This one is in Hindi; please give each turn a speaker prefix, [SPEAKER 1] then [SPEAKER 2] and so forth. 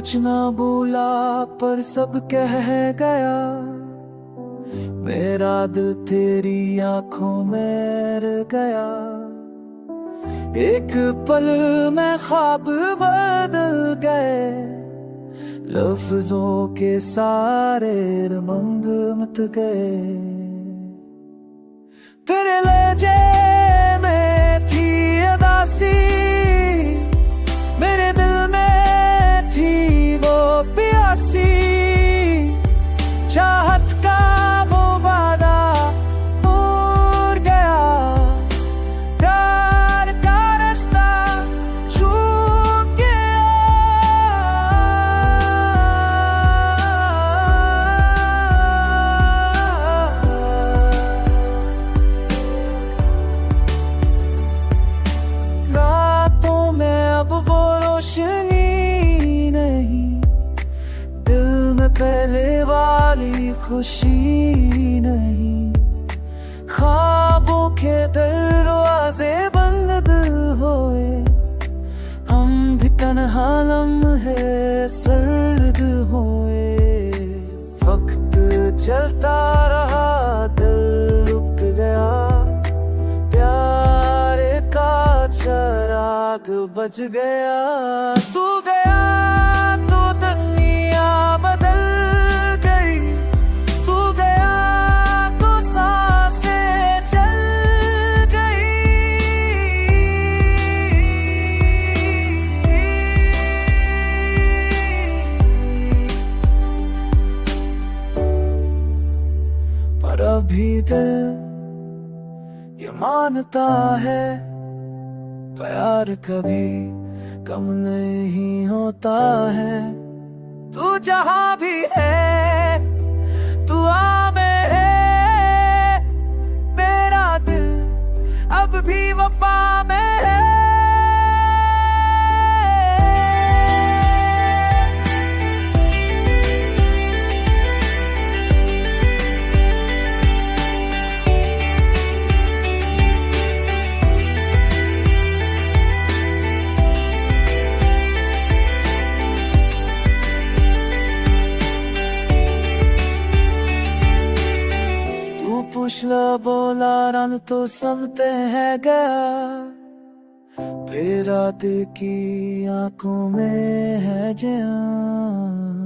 [SPEAKER 1] कुछ ना बोला पर सब कह गया, मेरा दिल तेरी आंखों में रह गया। एक पल में ख्वाब बदल गए, लफ्जों के सारे रंग मिट गए। तेरे लहजे में थी उदासी, मेरे दिल में थी वो प्यासी। चाहत का वो वादा उड़ गया, प्यार का रास्ता छूट गया। रातों में अब वो रोशनी नहीं, दिल में पहले वाली खुशी नहीं। ख्वाबों के दरवाजे बंद होए, हम भी तन्हा लम्हे सर्द होए। वक्त चलता रहा, दिल रुक गया, प्यार का चराग बज गया। तू गया तो दुनिया बदल गई, तू गया तो सांसें चल गई। पर अभी दिल ये मानता है, प्यार कभी कम नहीं होता है। तू जहां भी है, तू आ में है, मेरा दिल अब भी वफा में है। पुछला बोला रन तो सबते है गया, बेरात की आंखों में है जान।